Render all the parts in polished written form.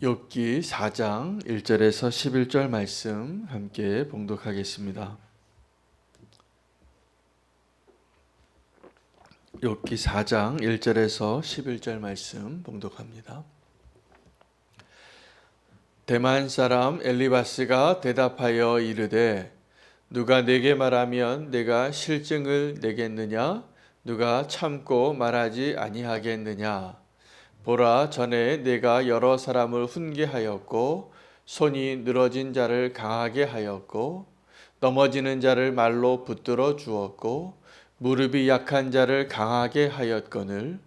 욥기 4장 1절에서 11절 말씀 함께 봉독하겠습니다. 욥기 4장 1절에서 11절 말씀 봉독합니다. 대만 사람 엘리바스가 대답하여 이르되 누가 내게 말하면 내가 실증을 내겠느냐? 누가 참고 말하지 아니하겠느냐? 보라, 전에 내가 여러 사람을 훈계하였고 손이 늘어진 자를 강하게 하였고 넘어지는 자를 말로 붙들어 주었고 무릎이 약한 자를 강하게 하였거늘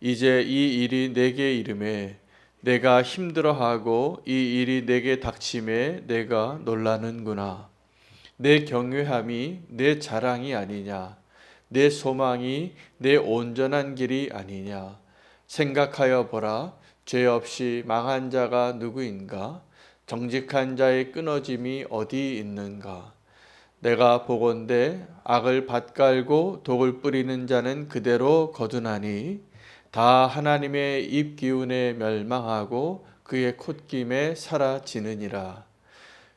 이제 이 일이 내게 이름에 내가 힘들어하고 이 일이 내게 닥침에 내가 놀라는구나. 내 경외함이 내 자랑이 아니냐? 내 소망이 내 온전한 길이 아니냐? 생각하여 보라. 죄 없이 망한 자가 누구인가? 정직한 자의 끊어짐이 어디 있는가? 내가 보건대 악을 밭갈고 독을 뿌리는 자는 그대로 거두나니 다 하나님의 입 기운에 멸망하고 그의 콧김에 사라지느니라.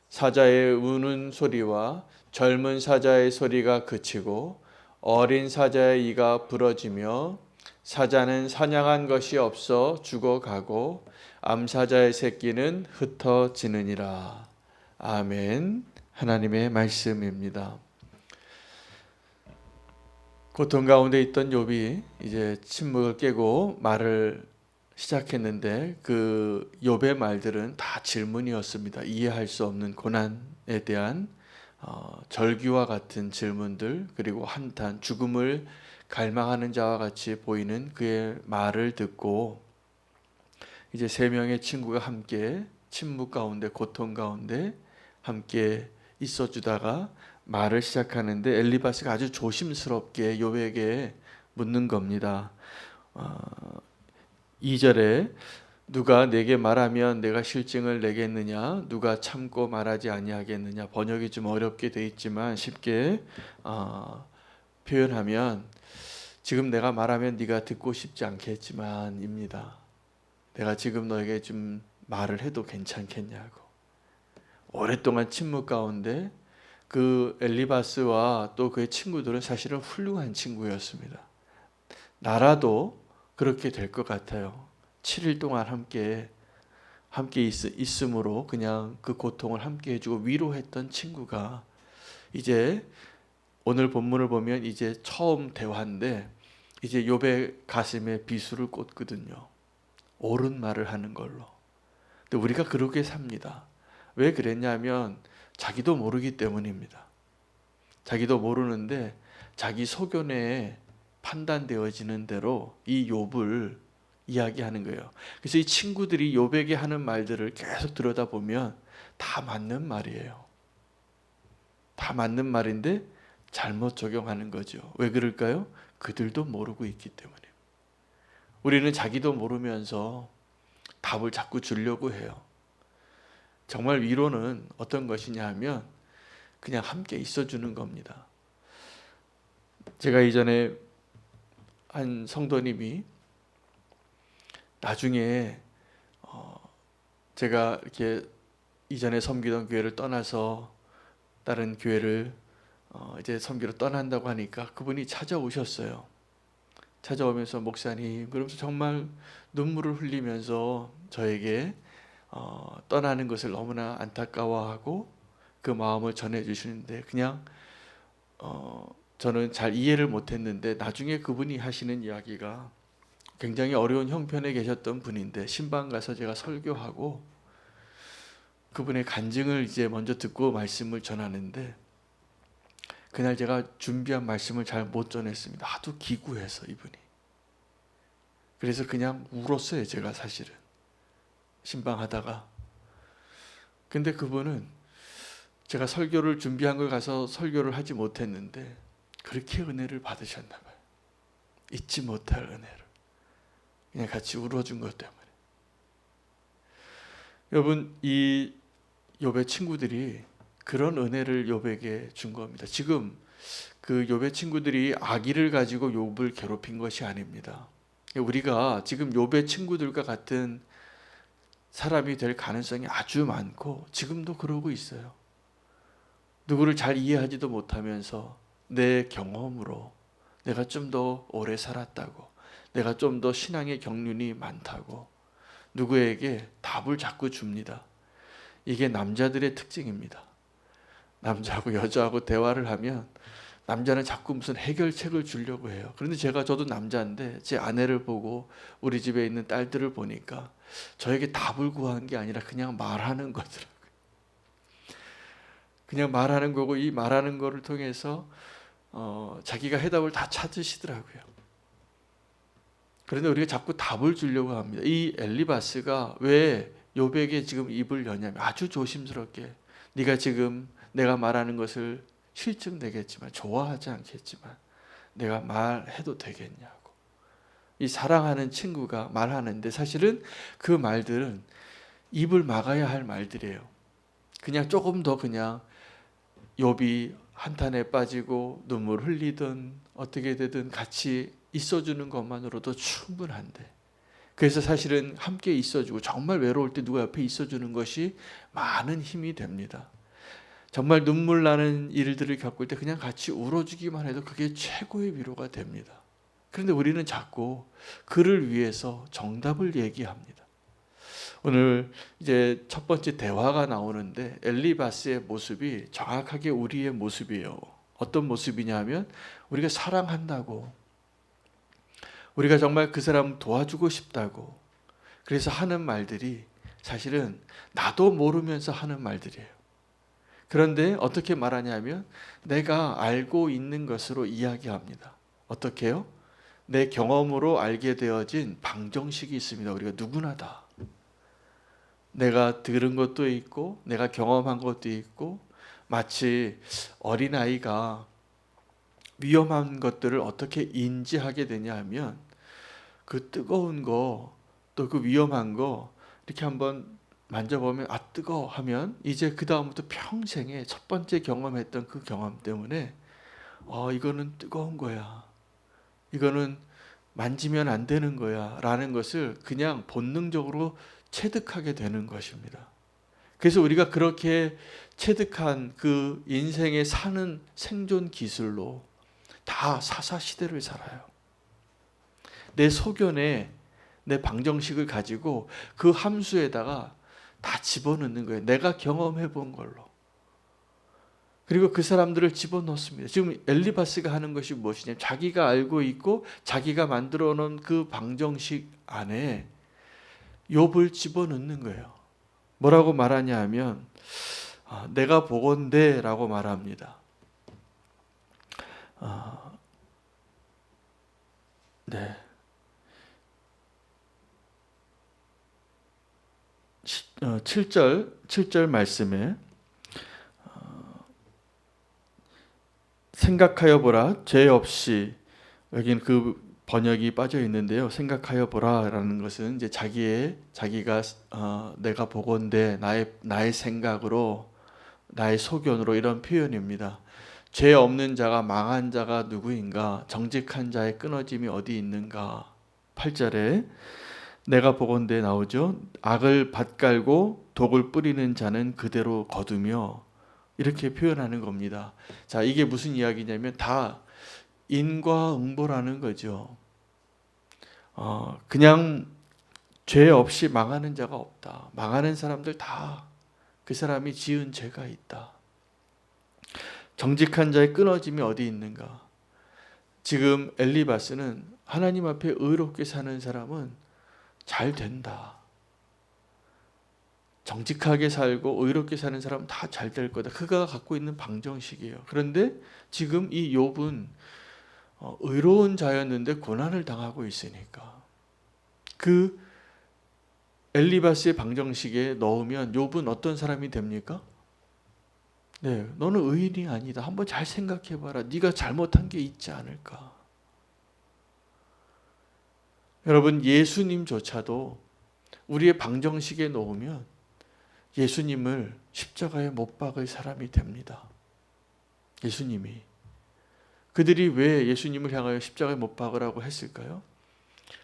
사자의 우는 소리와 젊은 사자의 소리가 그치고 어린 사자의 이가 부러지며 사자는 사냥한 것이 없어 죽어가고 암사자의 새끼는 흩어지느니라. 아멘. 하나님의 말씀입니다. 고통 가운데 있던 욥이 이제 침묵을 깨고 말을 시작했는데 그 욥의 말들은 다 질문이었습니다. 이해할 수 없는 고난에 대한 절규와 같은 질문들, 그리고 한탄, 죽음을 갈망하는 자와 같이 보이는 그의 말을 듣고 이제 세 명의 친구가 함께 침묵 가운데, 고통 가운데 함께 있어주다가 말을 시작하는데 엘리바스가 아주 조심스럽게 욥에게 묻는 겁니다. 2절에 누가 내게 말하면 내가 실증을 내겠느냐? 누가 참고 말하지 아니하겠느냐? 번역이 좀 어렵게 돼 있지만 쉽게 표현하면 지금 내가 말하면 네가 듣고 싶지 않겠지만입니다. 내가 지금 너에게 좀 말을 해도 괜찮겠냐고. 오랫동안 침묵 가운데 그 엘리바스와 또 그의 친구들은 사실은 훌륭한 친구였습니다. 나라도 그렇게 될 것 같아요. 7일 동안 함께 있음으로 그냥 그 고통을 함께 해주고 위로했던 친구가 이제 오늘 본문을 보면 이제 처음 대화인데 이제 욥의 가슴에 비수를 꽂거든요. 옳은 말을 하는 걸로. 근데 우리가 그렇게 삽니다. 왜 그랬냐면 자기도 모르기 때문입니다. 자기도 모르는데 자기 소견에 판단되어지는 대로 이 욥을 이야기하는 거예요. 그래서 이 친구들이 욥에게 하는 말들을 계속 들여다보면 다 맞는 말이에요. 다 맞는 말인데 잘못 적용하는 거죠. 왜 그럴까요? 그들도 모르고 있기 때문에. 우리는 자기도 모르면서 답을 자꾸 주려고 해요. 정말 위로는 어떤 것이냐 하면 그냥 함께 있어주는 겁니다. 제가 이전에 한 성도님이 나중에 제가 이렇게 이전에 섬기던 교회를 떠나서 다른 교회를 이제 섬기러 떠난다고 하니까 그분이 찾아오셨어요. 찾아오면서 목사님, 그러면서 정말 눈물을 흘리면서 저에게 떠나는 것을 너무나 안타까워하고 그 마음을 전해주시는데 그냥 저는 잘 이해를 못했는데 나중에 그분이 하시는 이야기가 굉장히 어려운 형편에 계셨던 분인데 신방 가서 제가 설교하고 그분의 간증을 이제 먼저 듣고 말씀을 전하는데 그날 제가 준비한 말씀을 잘 못 전했습니다. 하도 기구해서 이분이. 그래서 그냥 울었어요. 제가 사실은 신방하다가. 근데 그분은 제가 설교를 준비한 걸 가서 설교를 하지 못했는데 그렇게 은혜를 받으셨나 봐요. 잊지 못할 은혜를. 그냥 같이 울어준 것 때문에. 여러분, 이 욥의 친구들이 그런 은혜를 욥에게 준 겁니다. 지금 그 욥의 친구들이 악의를 가지고 욥을 괴롭힌 것이 아닙니다. 우리가 지금 욥의 친구들과 같은 사람이 될 가능성이 아주 많고 지금도 그러고 있어요. 누구를 잘 이해하지도 못하면서 내 경험으로 내가 좀 더 오래 살았다고, 내가 좀 더 신앙의 경륜이 많다고 누구에게 답을 자꾸 줍니다. 이게 남자들의 특징입니다. 남자하고 여자하고 대화를 하면 남자는 자꾸 무슨 해결책을 주려고 해요. 그런데 저도 남자인데 제 아내를 보고 우리 집에 있는 딸들을 보니까 저에게 답을 구한 게 아니라 그냥 말하는 거더라고요. 그냥 말하는 거고, 이 말하는 거를 통해서 자기가 해답을 다 찾으시더라고요. 그런데 우리가 자꾸 답을 주려고 합니다. 이 엘리바스가 왜 욥에게 지금 입을 여냐면 아주 조심스럽게, 네가 지금 내가 말하는 것을 실증되겠지만 좋아하지 않겠지만 내가 말해도 되겠냐고. 이 사랑하는 친구가 말하는데 사실은 그 말들은 입을 막아야 할 말들이에요. 그냥 조금 더 그냥 욥이 한탄에 빠지고 눈물 흘리든 어떻게 되든 같이 있어주는 것만으로도 충분한데, 그래서 사실은 함께 있어주고 정말 외로울 때 누가 옆에 있어주는 것이 많은 힘이 됩니다. 정말 눈물 나는 일들을 겪을 때 그냥 같이 울어주기만 해도 그게 최고의 위로가 됩니다. 그런데 우리는 자꾸 그를 위해서 정답을 얘기합니다. 오늘 이제 첫 번째 대화가 나오는데 엘리바스의 모습이 정확하게 우리의 모습이에요. 어떤 모습이냐면 우리가 사랑한다고, 우리가 정말 그 사람 도와주고 싶다고, 그래서 하는 말들이 사실은 나도 모르면서 하는 말들이에요. 그런데 어떻게 말하냐면 내가 알고 있는 것으로 이야기합니다. 어떻게 해요? 내 경험으로 알게 되어진 방정식이 있습니다. 우리가 누구나 다. 내가 들은 것도 있고 내가 경험한 것도 있고, 마치 어린아이가 위험한 것들을 어떻게 인지하게 되냐 하면 그 뜨거운 거, 또 그 위험한 거 이렇게 한번 만져보면 아 뜨거워 하면 이제 그 다음부터 평생에 첫 번째 경험했던 그 경험 때문에 이거는 뜨거운 거야, 이거는 만지면 안 되는 거야 라는 것을 그냥 본능적으로 체득하게 되는 것입니다. 그래서 우리가 그렇게 체득한 그 인생에 사는 생존 기술로 다 사사시대를 살아요. 내 소견에 내 방정식을 가지고 그 함수에다가 다 집어넣는 거예요. 내가 경험해 본 걸로. 그리고 그 사람들을 집어넣습니다. 지금 엘리바스가 하는 것이 무엇이냐면 자기가 알고 있고 자기가 만들어 놓은 그 방정식 안에 욥을 집어넣는 거예요. 뭐라고 말하냐 하면 내가 보건대 라고 말합니다. 네. 7절 말씀에 생각하여 보라 죄 없이, 여기는 그 번역이 빠져 있는데요. 생각하여 보라라는 것은 이제 자기가 내가 보건대 나의 생각으로 나의 소견으로 이런 표현입니다. 죄 없는 자가 망한 자가 누구인가? 정직한 자의 끊어짐이 어디 있는가? 8절에 내가 보건대 나오죠. 악을 밭갈고 독을 뿌리는 자는 그대로 거두며, 이렇게 표현하는 겁니다. 자, 이게 무슨 이야기냐면 다 인과응보라는 거죠. 그냥 죄 없이 망하는 자가 없다. 망하는 사람들 다 그 사람이 지은 죄가 있다. 정직한 자의 끊어짐이 어디 있는가? 지금 엘리바스는 하나님 앞에 의롭게 사는 사람은 잘 된다. 정직하게 살고 의롭게 사는 사람은 다 잘 될 거다. 그가 갖고 있는 방정식이에요. 그런데 지금 이 욥은 의로운 자였는데 고난을 당하고 있으니까 그 엘리바스의 방정식에 넣으면 욥은 어떤 사람이 됩니까? 네, 너는 의인이 아니다. 한번 잘 생각해봐라. 네가 잘못한 게 있지 않을까? 여러분, 예수님조차도 우리의 방정식에 놓으면 예수님을 십자가에 못 박을 사람이 됩니다. 예수님이. 그들이 왜 예수님을 향하여 십자가에 못 박으라고 했을까요?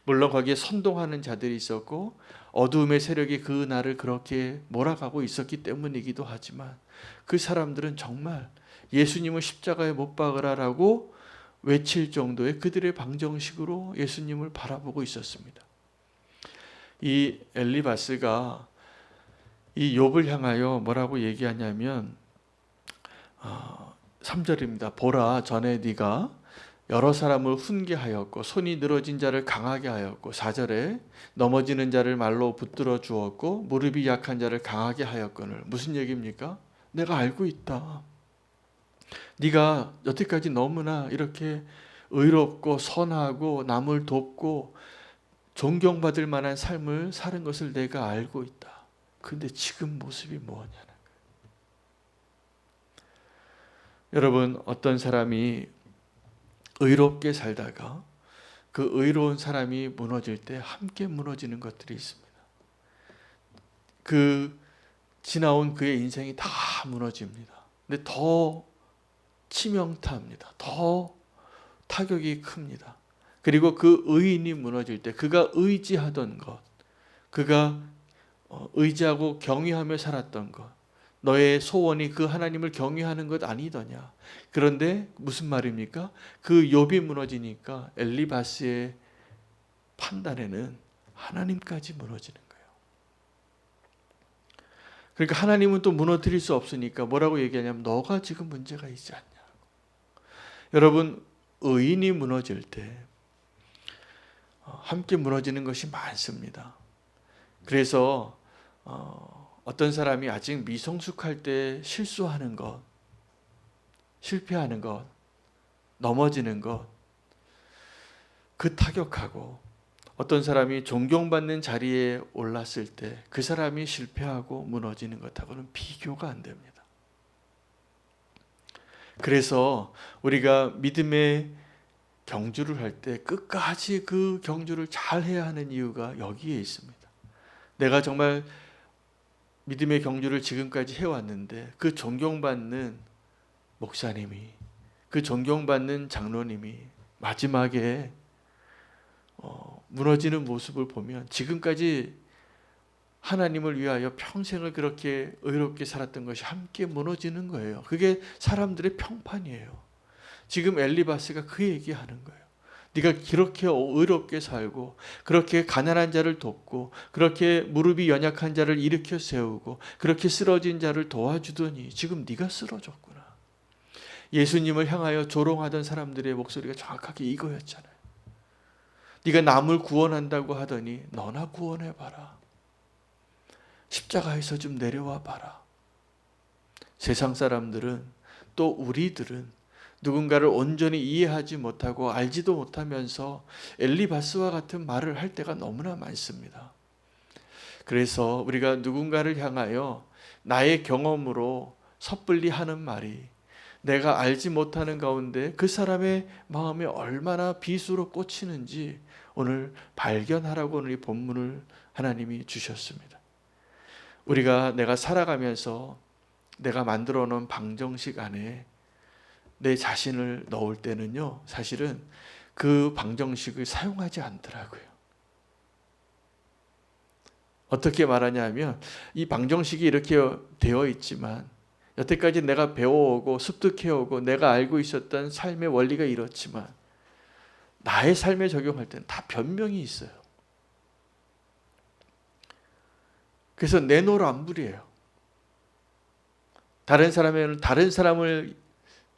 물론 거기에 선동하는 자들이 있었고 어두움의 세력이 그 날을 그렇게 몰아가고 있었기 때문이기도 하지만 그 사람들은 정말 예수님을 십자가에 못 박으라라고 외칠 정도의 그들의 방정식으로 예수님을 바라보고 있었습니다. 이 엘리바스가 이 욥을 향하여 뭐라고 얘기하냐면 3절입니다. 보라, 전에 네가 여러 사람을 훈계하였고 손이 늘어진 자를 강하게 하였고 4절에 넘어지는 자를 말로 붙들어 주었고 무릎이 약한 자를 강하게 하였거늘. 무슨 얘기입니까? 내가 알고 있다. 네가 여태까지 너무나 이렇게 의롭고 선하고 남을 돕고 존경받을 만한 삶을 사는 것을 내가 알고 있다. 근데 지금 모습이 뭐냐는 거예요. 여러분, 어떤 사람이 의롭게 살다가 그 의로운 사람이 무너질 때 함께 무너지는 것들이 있습니다. 그 지나온 그의 인생이 다 무너집니다. 근데 더 치명타입니다. 더 타격이 큽니다. 그리고 그 의인이 무너질 때 그가 의지하던 것, 그가 의지하고 경외하며 살았던 것, 너의 소원이 그 하나님을 경외하는 것 아니더냐. 그런데 무슨 말입니까? 그 욥이 무너지니까 엘리바스의 판단에는 하나님까지 무너지는 거예요. 그러니까 하나님은 또 무너뜨릴 수 없으니까 뭐라고 얘기하냐면 너가 지금 문제가 있지 않냐. 여러분, 의인이 무너질 때 함께 무너지는 것이 많습니다. 그래서 어떤 사람이 아직 미성숙할 때 실수하는 것, 실패하는 것, 넘어지는 것, 그 타격하고 어떤 사람이 존경받는 자리에 올랐을 때 그 사람이 실패하고 무너지는 것하고는 비교가 안 됩니다. 그래서 우리가 믿음의 경주를 할 때 끝까지 그 경주를 잘 해야 하는 이유가 여기에 있습니다. 내가 정말 믿음의 경주를 지금까지 해왔는데 그 존경받는 목사님이, 그 존경받는 장로님이 마지막에 무너지는 모습을 보면 지금까지 하나님을 위하여 평생을 그렇게 의롭게 살았던 것이 함께 무너지는 거예요. 그게 사람들의 평판이에요. 지금 엘리바스가 그 얘기하는 거예요. 네가 그렇게 의롭게 살고 그렇게 가난한 자를 돕고 그렇게 무릎이 연약한 자를 일으켜 세우고 그렇게 쓰러진 자를 도와주더니 지금 네가 쓰러졌구나. 예수님을 향하여 조롱하던 사람들의 목소리가 정확하게 이거였잖아요. 네가 남을 구원한다고 하더니 너나 구원해봐라. 십자가에서 좀 내려와 봐라. 세상 사람들은 또 우리들은 누군가를 온전히 이해하지 못하고 알지도 못하면서 엘리바스와 같은 말을 할 때가 너무나 많습니다. 그래서 우리가 누군가를 향하여 나의 경험으로 섣불리 하는 말이 내가 알지 못하는 가운데 그 사람의 마음에 얼마나 비수로 꽂히는지 오늘 발견하라고 오늘 이 본문을 하나님이 주셨습니다. 우리가 내가 살아가면서 내가 만들어 놓은 방정식 안에 내 자신을 넣을 때는요, 사실은 그 방정식을 사용하지 않더라고요. 어떻게 말하냐면 이 방정식이 이렇게 되어 있지만 여태까지 내가 배워오고 습득해오고 내가 알고 있었던 삶의 원리가 이렇지만 나의 삶에 적용할 때는 다 변명이 있어요. 그래서 내노란불이에요. 다른 사람을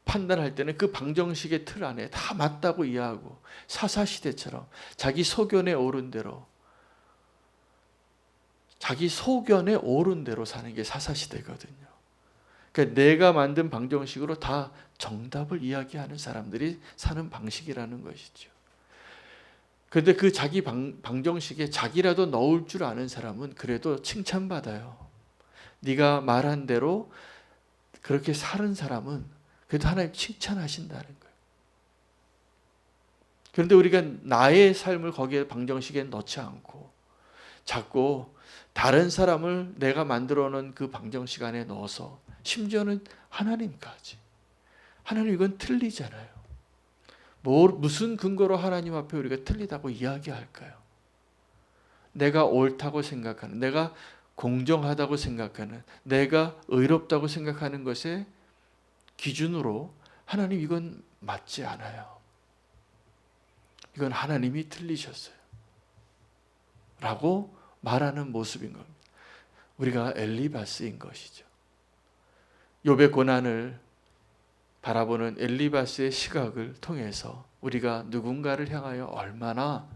판단할 때는 그 방정식의 틀 안에 다 맞다고 이해하고 사사시대처럼 자기 소견에 오른 대로 사는 게 사사시대거든요. 그러니까 내가 만든 방정식으로 다 정답을 이야기하는 사람들이 사는 방식이라는 것이죠. 그런데 그 자기 방정식에 자기라도 넣을 줄 아는 사람은 그래도 칭찬받아요. 네가 말한 대로 그렇게 사는 사람은 그래도 하나님 칭찬하신다는 거예요. 그런데 우리가 나의 삶을 거기에 방정식에 넣지 않고 자꾸 다른 사람을 내가 만들어 놓은 그 방정식 안에 넣어서 심지어는 하나님까지. 하나님 이건 틀리잖아요. 무슨 근거로 하나님 앞에 우리가 틀리다고 이야기할까요? 내가 옳다고 생각하는, 내가 공정하다고 생각하는, 내가 의롭다고 생각하는 것의 기준으로 하나님 이건 맞지 않아요. 이건 하나님이 틀리셨어요. 라고 말하는 모습인 겁니다. 우리가 엘리바스인 것이죠. 욥의 고난을 바라보는 엘리바스의 시각을 통해서 우리가 누군가를 향하여 얼마나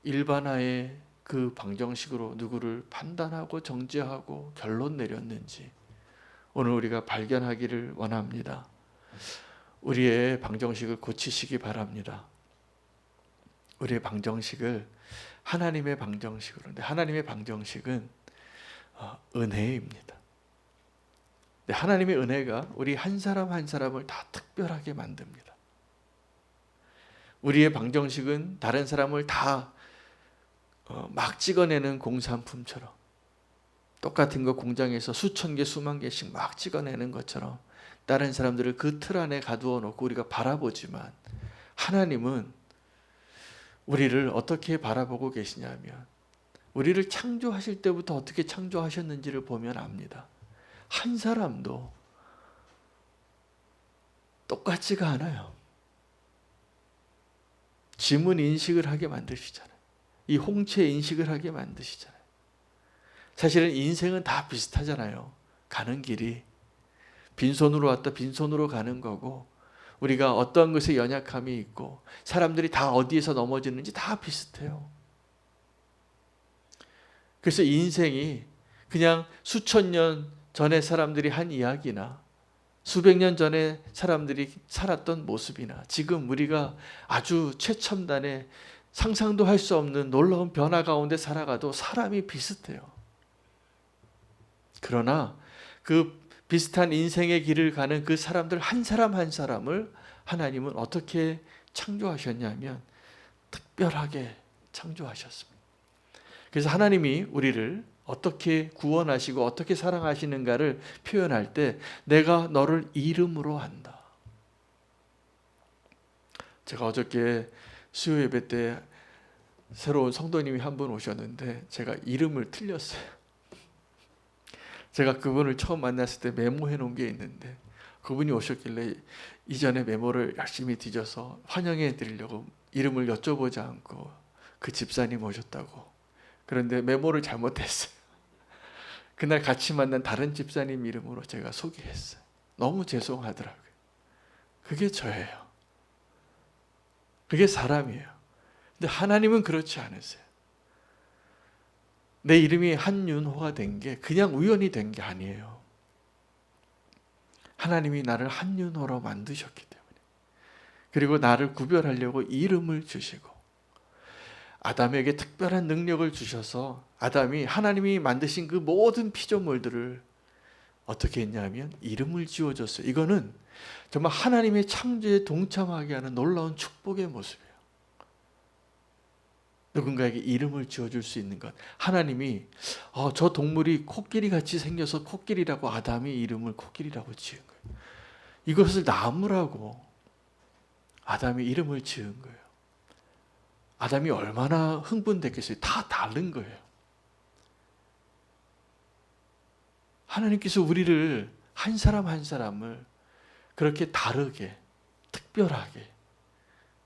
일반화의 그 방정식으로 누구를 판단하고 정죄하고 결론 내렸는지 오늘 우리가 발견하기를 원합니다. 우리의 방정식을 고치시기 바랍니다. 우리의 방정식을 하나님의 방정식으로. 근데 하나님의 방정식은 은혜입니다. 하나님의 은혜가 우리 한 사람 한 사람을 다 특별하게 만듭니다. 우리의 방정식은 다른 사람을 다 막 찍어내는 공산품처럼, 똑같은 거 공장에서 수천 개 수만 개씩 막 찍어내는 것처럼 다른 사람들을 그 틀 안에 가두어 놓고 우리가 바라보지만, 하나님은 우리를 어떻게 바라보고 계시냐면 우리를 창조하실 때부터 어떻게 창조하셨는지를 보면 압니다. 한 사람도 똑같지가 않아요. 지문 인식을 하게 만드시잖아요. 이 홍채 인식을 하게 만드시잖아요. 사실은 인생은 다 비슷하잖아요. 가는 길이 빈손으로 왔다 빈손으로 가는 거고, 우리가 어떤 것에 연약함이 있고 사람들이 다 어디에서 넘어지는지 다 비슷해요. 그래서 인생이 그냥 수천 년 전에 사람들이 한 이야기나 수백 년 전에 사람들이 살았던 모습이나 지금 우리가 아주 최첨단의 상상도 할 수 없는 놀라운 변화 가운데 살아가도 사람이 비슷해요. 그러나 그 비슷한 인생의 길을 가는 그 사람들 한 사람 한 사람을 하나님은 어떻게 창조하셨냐면 특별하게 창조하셨습니다. 그래서 하나님이 우리를 어떻게 구원하시고 어떻게 사랑하시는가를 표현할 때 내가 너를 이름으로 안다. 제가 어저께 수요 예배 때 새로운 성도님이 한 분 오셨는데 제가 이름을 틀렸어요. 제가 그분을 처음 만났을 때 메모해 놓은 게 있는데 그분이 오셨길래 이전에 메모를 열심히 뒤져서 환영해 드리려고 이름을 여쭤보지 않고 그 집사님 오셨다고. 그런데 메모를 잘못했어요. 그날 같이 만난 다른 집사님 이름으로 제가 소개했어요. 너무 죄송하더라고요. 그게 저예요. 그게 사람이에요. 근데 하나님은 그렇지 않으세요. 내 이름이 한윤호가 된 게 그냥 우연히 된 게 아니에요. 하나님이 나를 한윤호로 만드셨기 때문에, 그리고 나를 구별하려고 이름을 주시고 아담에게 특별한 능력을 주셔서 아담이 하나님이 만드신 그 모든 피조물들을 어떻게 했냐면 이름을 지어줬어요. 이거는 정말 하나님의 창조에 동참하게 하는 놀라운 축복의 모습이에요. 누군가에게 이름을 지어줄 수 있는 것. 하나님이 저 동물이 코끼리 같이 생겨서 코끼리라고 아담이 이름을 코끼리라고 지은 거예요. 이것을 나무라고 아담이 이름을 지은 거예요. 아담이 얼마나 흥분됐겠어요. 다 다른 거예요. 하나님께서 우리를 한 사람 한 사람을 그렇게 다르게 특별하게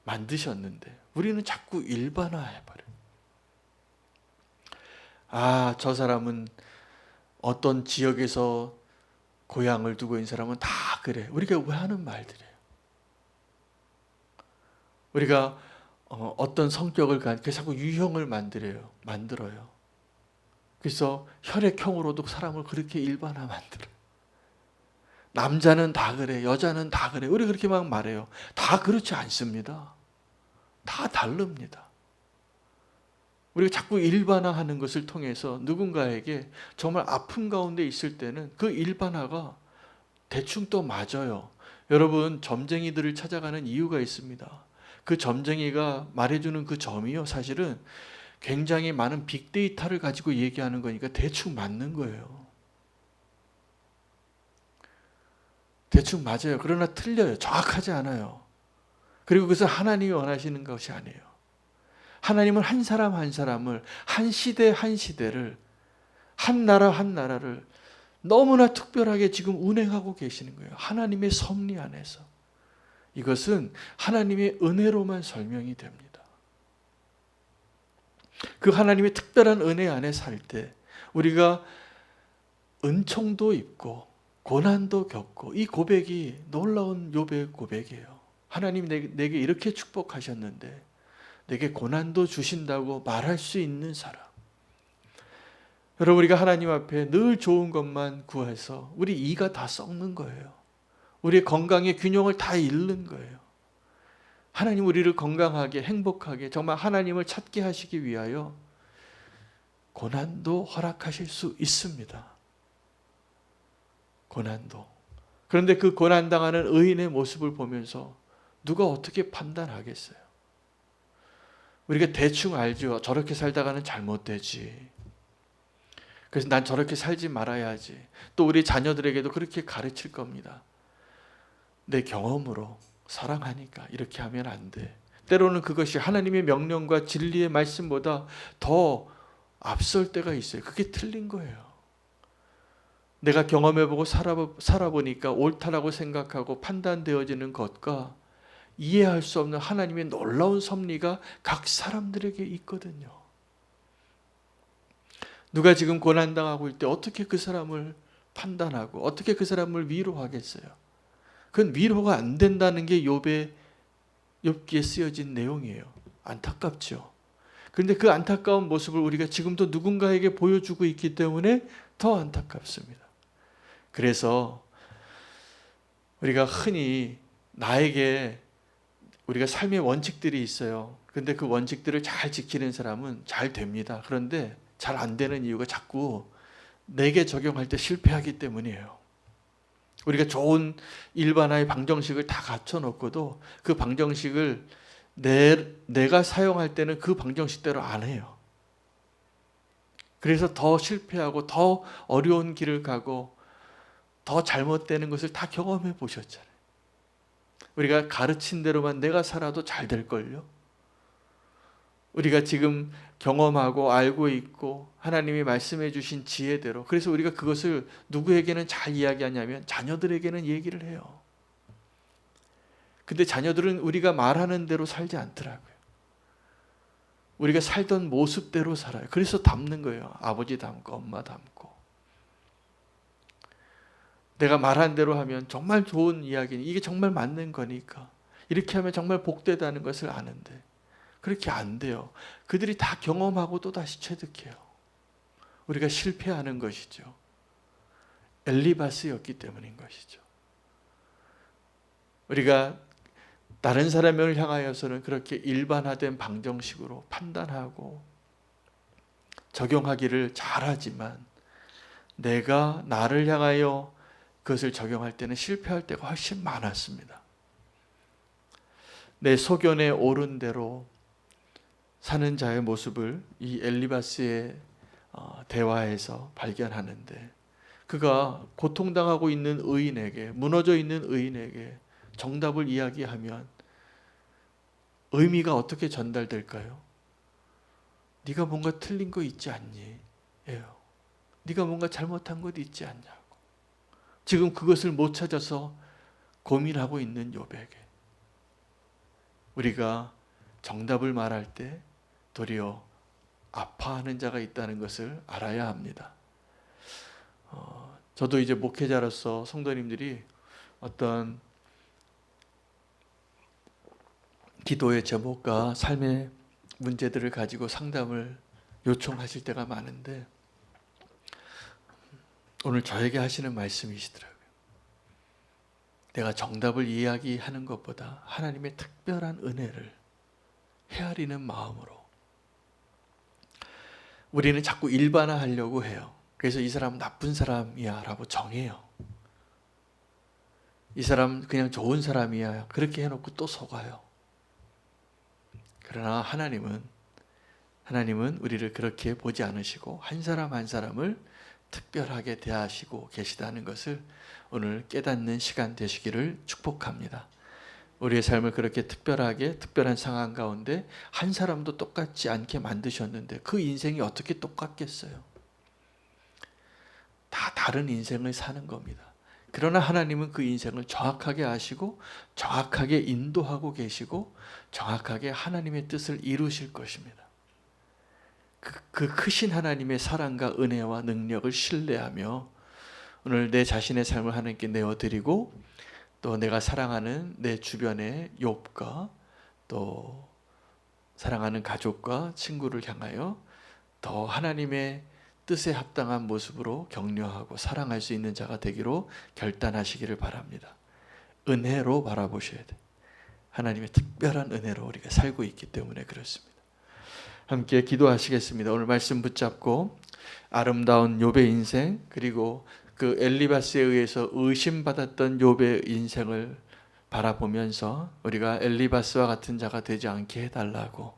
만드셨는데 우리는 자꾸 일반화해버려요. 저 사람은 어떤 지역에서 고향을 두고 있는 사람은 다 그래. 우리가 왜 하는 말들이에요. 우리가 어떤 성격을 그래서 자꾸 유형을 만들어요. 그래서 혈액형으로도 사람을 그렇게 일반화 만들어요. 남자는 다 그래, 여자는 다 그래. 우리 그렇게 막 말해요. 다 그렇지 않습니다. 다 다릅니다. 우리가 자꾸 일반화하는 것을 통해서 누군가에게 정말 아픔 가운데 있을 때는 그 일반화가 대충 또 맞아요. 여러분, 점쟁이들을 찾아가는 이유가 있습니다. 그 점쟁이가 말해주는 그 점이요, 사실은 굉장히 많은 빅데이터를 가지고 얘기하는 거니까 대충 맞는 거예요. 대충 맞아요. 그러나 틀려요. 정확하지 않아요. 그리고 그것은 하나님이 원하시는 것이 아니에요. 하나님은 한 사람 한 사람을, 한 시대 한 시대를, 한 나라 한 나라를 너무나 특별하게 지금 운행하고 계시는 거예요. 하나님의 섭리 안에서. 이것은 하나님의 은혜로만 설명이 됩니다. 그 하나님의 특별한 은혜 안에 살 때 우리가 은총도 입고 고난도 겪고, 이 고백이 놀라운 욥의 고백이에요. 하나님 내게 이렇게 축복하셨는데 내게 고난도 주신다고 말할 수 있는 사람. 여러분, 우리가 하나님 앞에 늘 좋은 것만 구해서 우리 이가 다 썩는 거예요. 우리의 건강의 균형을 다 잃는 거예요. 하나님 우리를 건강하게, 행복하게, 정말 하나님을 찾게 하시기 위하여 고난도 허락하실 수 있습니다. 고난도. 그런데 그 고난당하는 의인의 모습을 보면서 누가 어떻게 판단하겠어요? 우리가 대충 알죠. 저렇게 살다가는 잘못되지. 그래서 난 저렇게 살지 말아야지. 또 우리 자녀들에게도 그렇게 가르칠 겁니다. 내 경험으로 사랑하니까 이렇게 하면 안 돼. 때로는 그것이 하나님의 명령과 진리의 말씀보다 더 앞설 때가 있어요. 그게 틀린 거예요. 내가 경험해보고 살아보니까 옳다라고 생각하고 판단되어지는 것과 이해할 수 없는 하나님의 놀라운 섭리가 각 사람들에게 있거든요. 누가 지금 고난당하고 있을 때 어떻게 그 사람을 판단하고 어떻게 그 사람을 위로하겠어요? 그건 위로가 안 된다는 게 욥기에 쓰여진 내용이에요. 안타깝죠. 그런데 그 안타까운 모습을 우리가 지금도 누군가에게 보여주고 있기 때문에 더 안타깝습니다. 그래서 우리가 흔히 나에게 우리가 삶의 원칙들이 있어요. 그런데 그 원칙들을 잘 지키는 사람은 잘 됩니다. 그런데 잘 안 되는 이유가 자꾸 내게 적용할 때 실패하기 때문이에요. 우리가 좋은 일반화의 방정식을 다 갖춰놓고도 그 방정식을 내가 사용할 때는 그 방정식대로 안 해요. 그래서 더 실패하고 더 어려운 길을 가고 더 잘못되는 것을 다 경험해 보셨잖아요. 우리가 가르친 대로만 내가 살아도 잘 될걸요. 우리가 지금 경험하고 알고 있고 하나님이 말씀해 주신 지혜대로, 그래서 우리가 그것을 누구에게는 잘 이야기하냐면 자녀들에게는 얘기를 해요. 근데 자녀들은 우리가 말하는 대로 살지 않더라고요. 우리가 살던 모습대로 살아요. 그래서 닮는 거예요. 아버지 닮고 엄마 닮고. 내가 말한 대로 하면 정말 좋은 이야기니, 이게 정말 맞는 거니까 이렇게 하면 정말 복되다는 것을 아는데 그렇게 안 돼요. 그들이 다 경험하고 또다시 체득해요. 우리가 실패하는 것이죠. 엘리바스였기 때문인 것이죠. 우리가 다른 사람을 향하여서는 그렇게 일반화된 방정식으로 판단하고 적용하기를 잘하지만 내가 나를 향하여 그것을 적용할 때는 실패할 때가 훨씬 많았습니다. 내 소견에 옳은 대로 사는 자의 모습을 이 엘리바스의 대화에서 발견하는데, 그가 고통당하고 있는 의인에게, 무너져 있는 의인에게 정답을 이야기하면 의미가 어떻게 전달될까요? 네가 뭔가 틀린 거 있지 않니? 예요. 네가 뭔가 잘못한 것 있지 않냐고. 지금 그것을 못 찾아서 고민하고 있는 욥에게 우리가 정답을 말할 때 도리어 아파하는 자가 있다는 것을 알아야 합니다. 저도 이제 목회자로서 성도님들이 어떤 기도의 제목과 삶의 문제들을 가지고 상담을 요청하실 때가 많은데 오늘 저에게 하시는 말씀이시더라고요. 내가 정답을 이야기하는 것보다 하나님의 특별한 은혜를 헤아리는 마음으로, 우리는 자꾸 일반화하려고 해요. 그래서 이 사람은 나쁜 사람이야 라고 정해요. 이 사람 그냥 좋은 사람이야 그렇게 해놓고 또 속아요. 그러나 하나님은 우리를 그렇게 보지 않으시고 한 사람 한 사람을 특별하게 대하시고 계시다는 것을 오늘 깨닫는 시간 되시기를 축복합니다. 우리의 삶을 그렇게 특별한 상황 가운데 한 사람도 똑같지 않게 만드셨는데 그 인생이 어떻게 똑같겠어요? 다 다른 인생을 사는 겁니다. 그러나 하나님은 그 인생을 정확하게 아시고 정확하게 인도하고 계시고 정확하게 하나님의 뜻을 이루실 것입니다. 그 크신 하나님의 사랑과 은혜와 능력을 신뢰하며 오늘 내 자신의 삶을 하나님께 내어드리고 또 내가 사랑하는 내 주변의 욥과 또 사랑하는 가족과 친구를 향하여 더 하나님의 뜻에 합당한 모습으로 격려하고 사랑할 수 있는 자가 되기로 결단하시기를 바랍니다. 은혜로 바라보셔야 돼. 하나님의 특별한 은혜로 우리가 살고 있기 때문에 그렇습니다. 함께 기도하시겠습니다. 오늘 말씀 붙잡고 아름다운 욥의 인생 그리고 그 엘리바스에 의해서 의심받았던 욥의 인생을 바라보면서 우리가 엘리바스와 같은 자가 되지 않게 해달라고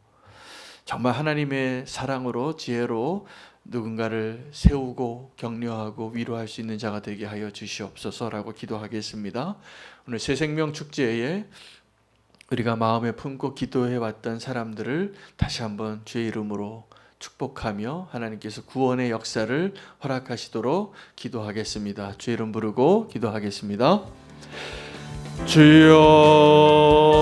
정말 하나님의 사랑으로 지혜로 누군가를 세우고 격려하고 위로할 수 있는 자가 되게 하여 주시옵소서라고 기도하겠습니다. 오늘 새생명 축제에 우리가 마음에 품고 기도해 왔던 사람들을 다시 한번 주의 이름으로 축복하며 하나님께서 구원의 역사를 허락하시도록 기도하겠습니다. 주의 이름 부르고 기도하겠습니다. 주여